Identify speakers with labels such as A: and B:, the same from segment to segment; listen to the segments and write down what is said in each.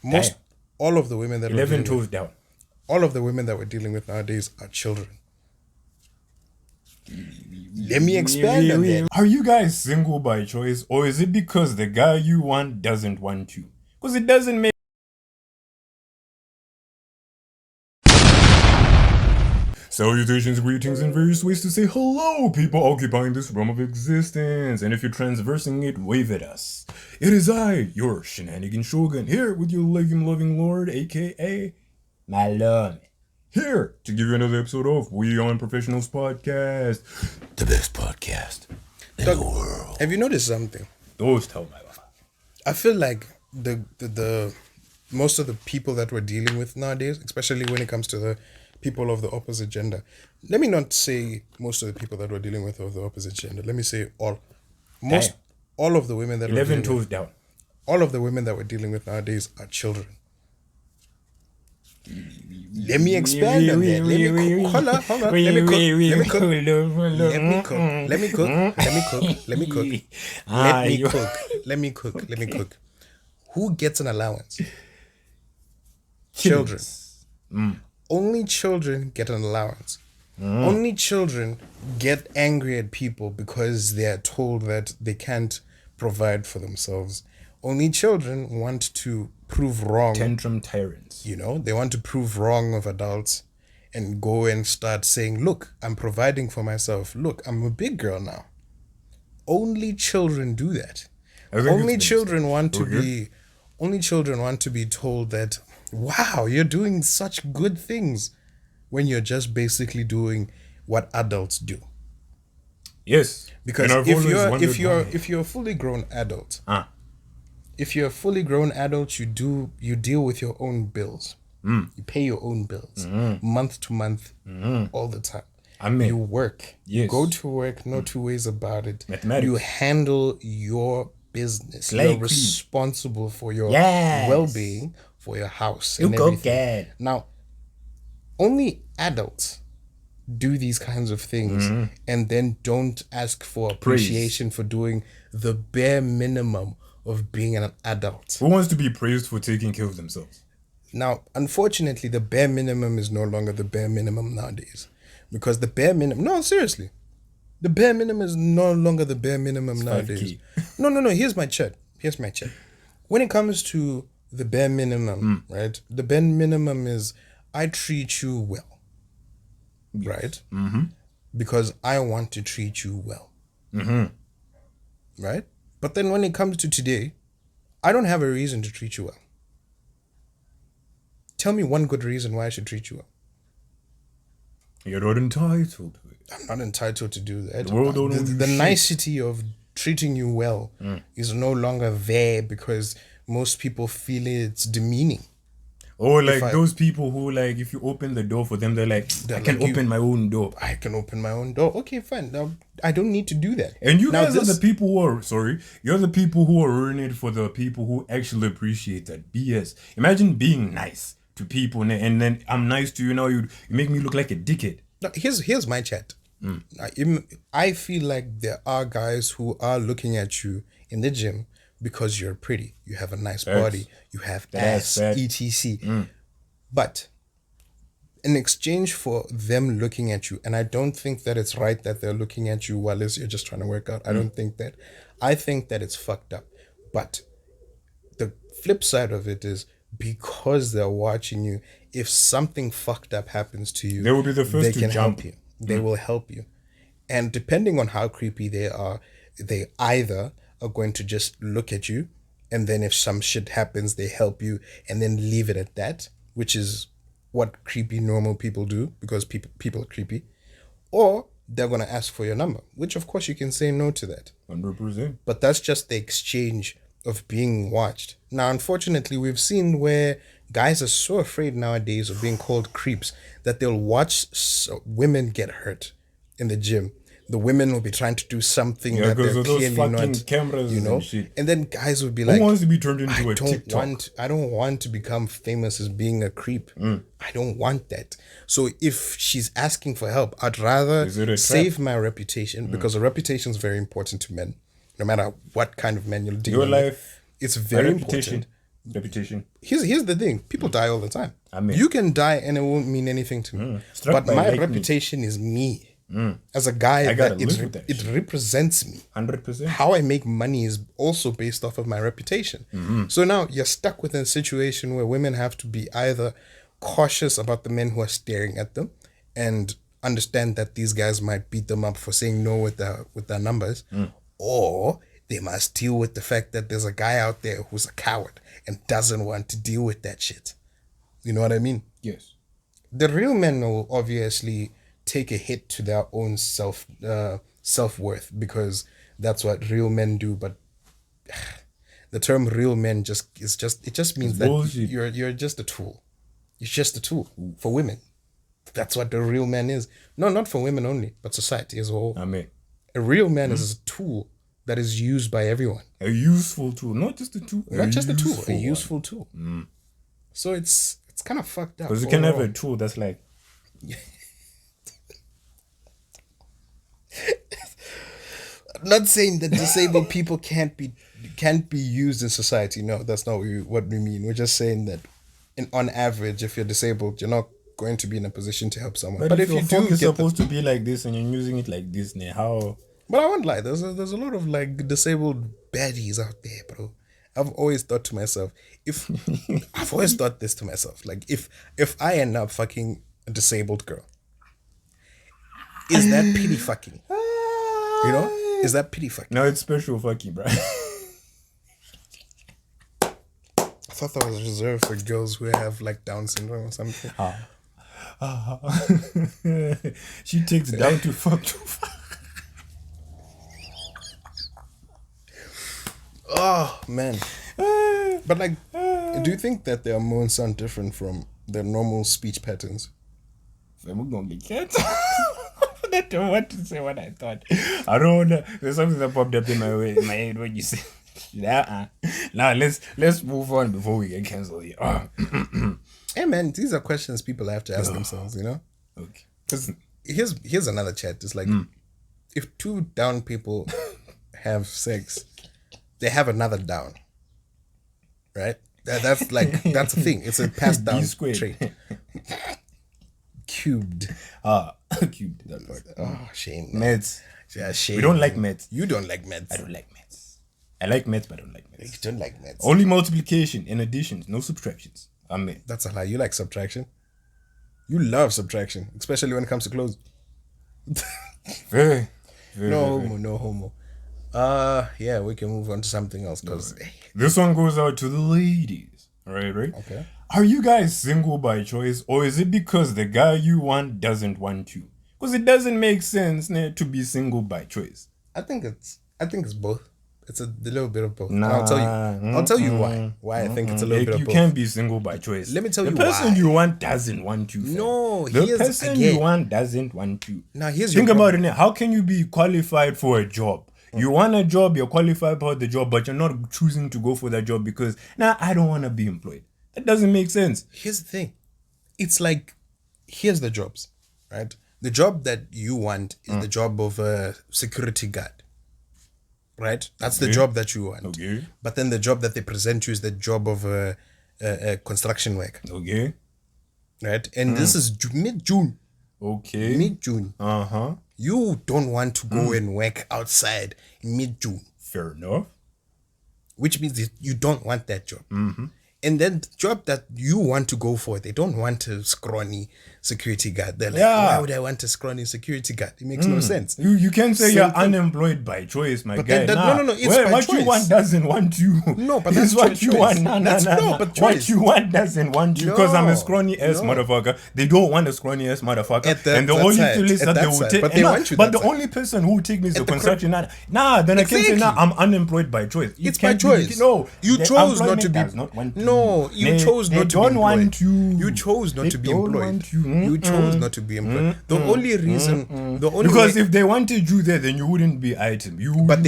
A: Most all of the women that
B: 11 toes down.
A: all of the women that we're dealing with nowadays are children. Let me expand on that.
B: Are you guys single by choice, or is it because the guy you want doesn't want you? Because it doesn't make. Salutations, greetings, and various ways to say hello, people occupying this realm of existence. And if you're transversing it, wave at us. It is I, your shenanigan shogun, here with your loving lord, aka my love. Here to give you another episode of We On Professionals Podcast, the best podcast in the world.
A: Have you noticed something?
B: Those tell my wife.
A: I feel like the most of the people that we're dealing with nowadays, especially when it comes to the people of the opposite gender. Let me not say most of the people that we're dealing with of the opposite gender. Let me say all. All of the women that
B: 11 toes down.
A: All of the women that we're dealing with nowadays are children. Let me expand on that. Let me cook. Hold on. Let me cook. Who gets an allowance? Children. Only children get an allowance. Only children get angry at people because they are told that they can't provide for themselves. Only children want to prove wrong.
B: Tantrum tyrants.
A: You know, they want to prove wrong of adults and go and start saying, look, I'm providing for myself. Look, I'm a big girl now. Only children do that. Only children want to be told that, wow, you're doing such good things when you're just basically doing what adults do.
B: Yes.
A: Because if you're a fully grown adult, if you're a fully grown adult, you deal with your own bills. You pay your own bills month to month, all the time. You work. Yes. You go to work, no two ways about it.
B: Mathematics.
A: You handle your business. You're responsible for your well-being, for your house and everything. Now, only adults do these kinds of things and then don't ask for appreciation for doing the bare minimum of being an adult.
B: Who wants to be praised for taking care of themselves?
A: Now, unfortunately, the bare minimum is no longer the bare minimum nowadays. Because the bare minimum... No, seriously. The bare minimum is no longer the bare minimum nowadays. No. Here's my chat. When it comes to the bare minimum, right? The bare minimum is I treat you well. Right? Because I want to treat you well. Right? But then when it comes to today, I don't have a reason to treat you well. Tell me one good reason why I should treat you well.
B: You're not entitled to it.
A: I'm not entitled to do that. The nicety of treating you well is no longer there because most people feel it's demeaning.
B: Or those people who if you open the door for them, they're like, I can open my own door.
A: I can open my own door. Okay, fine. Now, I don't need to do that.
B: And you guys are the people who are, you're the people who are ruining it for the people who actually appreciate that BS. Imagine being nice to people and then I'm nice to you now, you make me look like a dickhead.
A: Now, here's my chat. I feel like there are guys who are looking at you in the gym because you're pretty, you have a nice body, you have ass, etc. But in exchange for them looking at you, and I don't think that it's right that they're looking at you while you're just trying to work out. I don't think that. I think that it's fucked up. But the flip side of it is because they're watching you, if something fucked up happens to you,
B: they will be the first to jump.
A: Help you. They will help you. And depending on how creepy they are, they either are going to just look at you, and then if some shit happens, they help you and then leave it at that, which is what creepy normal people do because people are creepy. Or they're going to ask for your number, which of course you can say no to that.
B: 100%.
A: But that's just the exchange of being watched. Now, unfortunately, we've seen where guys are so afraid nowadays of being called creeps that they'll watch women get hurt in the gym. The women will be trying to do something that they're clearly not,
B: cameras,
A: you know.
B: And shit.
A: And then guys would be like,
B: "Who wants to be turned into a TikTok?
A: I don't want to become famous as being a creep. I don't want that. So if she's asking for help, I'd rather save my reputation because a reputation is very important to men, no matter what kind of men you're dealing with. It's very important.
B: Reputation.
A: Here's the thing. People die all the time.
B: I mean,
A: you can die and it won't mean anything to me. But my reputation is me. As a guy, it represents me.
B: 100%.
A: How I make money is also based off of my reputation. So now you're stuck with a situation where women have to be either cautious about the men who are staring at them and understand that these guys might beat them up for saying no with their numbers, or they must deal with the fact that there's a guy out there who's a coward and doesn't want to deal with that shit. You know what I mean?
B: Yes.
A: The real men will obviously take a hit to their own self-worth, because that's what real men do. But the term real men just means that bullshit. You're just a tool. You're just a tool for women. That's what the real man is. No, not for women only, but society as a whole.
B: I mean,
A: a real man is a tool that is used by everyone.
B: A useful tool, not just a tool.
A: Not just a tool, a useful tool. So it's kind of fucked up.
B: Because you can have a tool that's like...
A: I'm not saying that disabled people can't be used in society. No, that's not what we mean. We're just saying that on average, if you're disabled, you're not going to be in a position to help someone.
B: But if you do, you're supposed to be like this and you're using it like this, how?
A: But I won't lie. There's a lot of like disabled baddies out there, bro. I've always thought to myself, I've always thought this to myself, like if I end up fucking a disabled girl, is that pity fucking? You know? Is that pity fucking?
B: No, it's special fucking, bro.
A: I thought that was reserved for girls who have like Down syndrome or something.
B: She takes down to fuck too far.
A: Oh man. But like, do you think that their moans sound different from their normal speech patterns?
B: We're gonna get cancer. I don't want to say what I thought. I don't know. There's something that popped up in my head when you said that. Now let's move on before we get cancelled here.
A: Hey man, these are questions people have to ask themselves, you know?
B: Okay.
A: Because here's another chat. It's like, if two down people have sex, they have another down. Right? That's a thing. It's a passed down trait. Cubed.
B: Cubed. That part.
A: Oh, shame.
B: Meds.
A: Yeah, shame.
B: We don't like meds.
A: You don't like meds.
B: I don't like meds. I like meds, but I don't like meds.
A: You don't like meds.
B: Only multiplication and additions, no subtractions.
A: That's a lie. You like subtraction. You love subtraction, especially when it comes to clothes.
B: Very,
A: no homo. Yeah, we can move on to something else because
B: this one goes out to the ladies. Right.
A: Okay.
B: Are you guys single by choice, or is it because the guy you want doesn't want you? Because it doesn't make sense to be single by choice.
A: I think it's both. It's a little bit of both. Nah, I'll tell you why. Why I think it's a little bit of both.
B: You can't be single by choice.
A: Let me tell you why.
B: The person you want doesn't want you.
A: No,
B: the person you want doesn't want you.
A: Now here's
B: think about it now. How can you be qualified for a job? You want a job, you're qualified for the job, but you're not choosing to go for that job because I don't want to be employed. That doesn't make sense.
A: Here's the thing. It's like, here's the jobs, right? The job that you want is the job of a security guard. Right? That's the job that you want.
B: Okay.
A: But then the job that they present you is the job of a construction worker.
B: Okay.
A: Right? And this is mid-June.
B: Okay.
A: Mid-June.
B: Uh-huh.
A: You don't want to go and work outside in mid-June.
B: Fair enough.
A: Which means that you don't want that job.
B: Mm-hmm.
A: And then the job that you want to go for, they don't want a scrawny security guard. They're like, why would I want a scrawny security guard? It makes no sense.
B: You can't say you're unemployed by choice, my guy.
A: No. It's by
B: what
A: choice.
B: You want doesn't want you.
A: No, but that's
B: what you want. No.
A: But choice.
B: What you want doesn't want you because I'm a scrawny ass motherfucker. They don't want a scrawny ass motherfucker. And the only place that they will take,
A: but they want you.
B: But the only person who will take me is the construction. Then I can't say I'm unemployed by choice.
A: It's by choice. No, you chose not to be. No, you chose not to be employed. You chose not to be employed. You chose not to be employed. The only reason,
B: because if they wanted you there, then you wouldn't be item.
A: But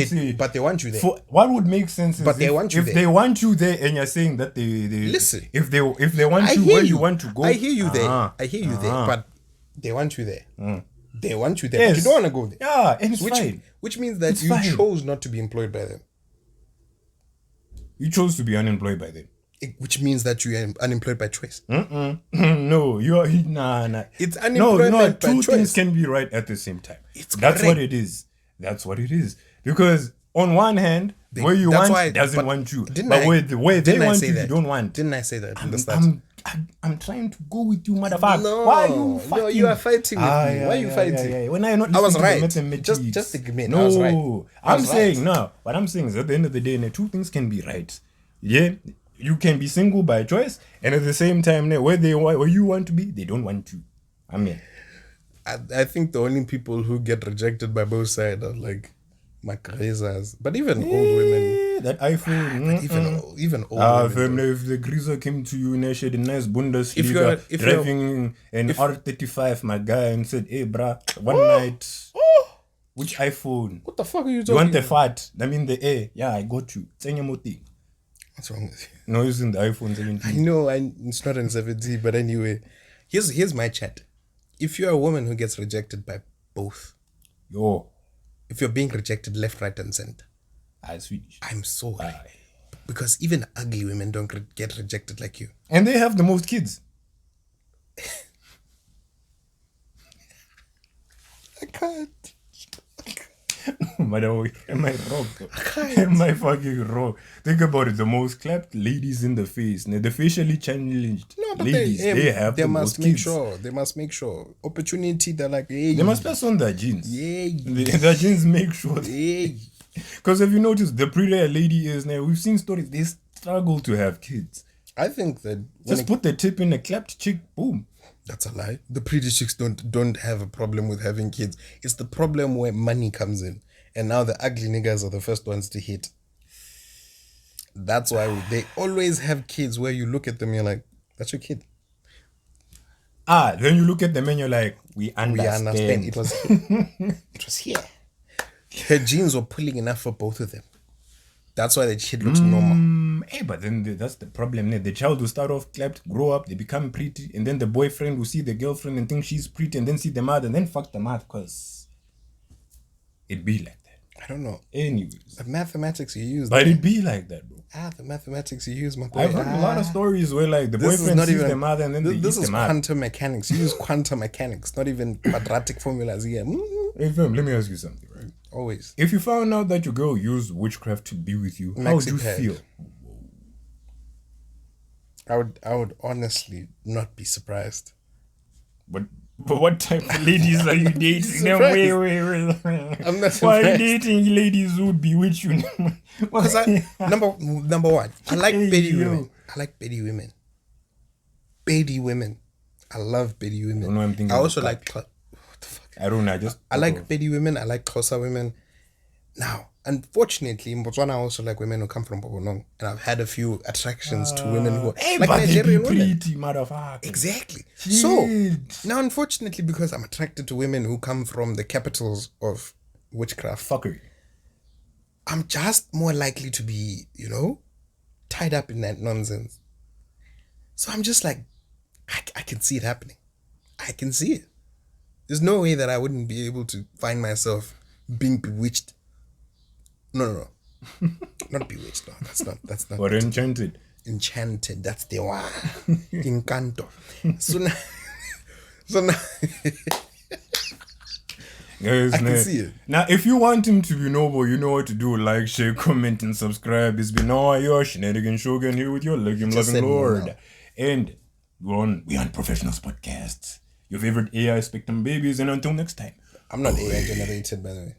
A: they want you there.
B: What would make sense is
A: if they want you
B: there. If they want you there, and you're saying that they
A: listen.
B: If they want you where you want to go,
A: I hear you there. But they want you there. They want you there. Yes. But you don't want to go there.
B: Yeah, and it's fine.
A: Which means that you chose not to be employed by them.
B: You chose to be unemployed by them.
A: Which means that you are unemployed by choice.
B: No, nah.
A: It's unemployment by
B: two
A: choice.
B: things can be right at the same time.
A: That's
B: correct. That's what it is. Because on one hand, where you want doesn't want you. But where they want you, you don't want.
A: Didn't I say that in the start?
B: I'm trying to go with you, motherfucker.
A: No,
B: why are you fighting?
A: No, you are fighting with me. Why are you fighting?
B: Yeah. When I not
A: I was right.
B: Just
A: admit.
B: No,
A: I was right.
B: I'm saying no. What I'm saying is at the end of the day, two things can be right. Yeah, you can be single by choice, and at the same time, where you want to be, they don't want you. I mean,
A: I think the only people who get rejected by both sides are like Macrezas, but even old women.
B: That iPhone.
A: But even old women.
B: If the greaser came to you and shared a nice Bundesliga driving an R35, my guy, and said, "Hey, bruh, one night." Which iPhone?
A: What the fuck are you talking
B: You want the
A: about?
B: fat? I mean the A. Yeah, I got you.
A: What's wrong with you?
B: No, using the iPhone 17.
A: I know it's not in 17, but anyway, here's my chat. If you're a woman who gets rejected by both, if you're being rejected left, right, and center, I'm sorry, because even ugly women don't get rejected like you,
B: and they have the most kids.
A: I can't.
B: Am I wrong? Am I fucking wrong? Think about it. The most clapped ladies in the face. The facially challenged ladies. They must make
A: sure. They must make sure. Opportunity. They're like, hey.
B: They must pass on their genes.
A: Yeah.
B: Their genes make sure.
A: Yeah.
B: Because if you notice, the prettier a lady is now, we've seen stories. They struggle to have kids.
A: I think that
B: just put the tip in a clapped chick. Boom.
A: That's a lie. The pretty chicks don't have a problem with having kids. It's the problem where money comes in. And now the ugly niggas are the first ones to hit. That's why they always have kids where you look at them, you're like, that's your kid.
B: Then you look at them and you're like, we understand.
A: It was here. It was here. Her genes were pulling enough for both of them. That's why the shit looks normal.
B: Hey, but then that's the problem. The child will start off clapped, grow up, they become pretty, and then the boyfriend will see the girlfriend and think she's pretty, and then see the mother, and then fuck the math, because it be like that.
A: I don't know.
B: Anyways.
A: The mathematics you use.
B: But it be like that, bro.
A: The mathematics you use, my boy.
B: I've heard a lot of stories where like the boyfriend sees the mother and then they
A: this
B: eat
A: is
B: the mother.
A: quantum mechanics. You use quantum mechanics, not even quadratic formulas here.
B: Hey fam, let me ask you something, right?
A: Always.
B: If you found out that your girl used witchcraft to be with you, how would you feel?
A: I would honestly not be surprised.
B: But what type of ladies are you dating? Wait.
A: I'm not surprised.
B: Why are you dating ladies who would bewitch you?
A: Because number one, I like Betty women. I like Betty women. Betty women. I love Betty women. I also like... What the fuck?
B: I don't know.
A: I like Betty women. I like Xhosa women. Now, unfortunately, in Botswana, I also like women who come from Bobonong. And I've had a few attractions to women who are like Nigerian women.
B: Pretty, motherfucker.
A: Exactly.
B: Shit.
A: So, now unfortunately, because I'm attracted to women who come from the capitals of witchcraft,
B: fuckery,
A: I'm just more likely to be, tied up in that nonsense. So I'm just like, I can see it happening. I can see it. There's no way that I wouldn't be able to find myself being bewitched. No. Not bewitched. No, that's not.
B: Or enchanted.
A: Enchanted. That's the one. Encanto. So now
B: Guys,
A: I can see it.
B: Now, if you want him to be noble, you know what to do. Like, share, comment, and subscribe. It's been your Shenanigan Shogun here with your loving Lord. And we on Professionals Podcasts. Your favorite AI Spectrum babies. And until next time.
A: I'm not AI generated, by the way.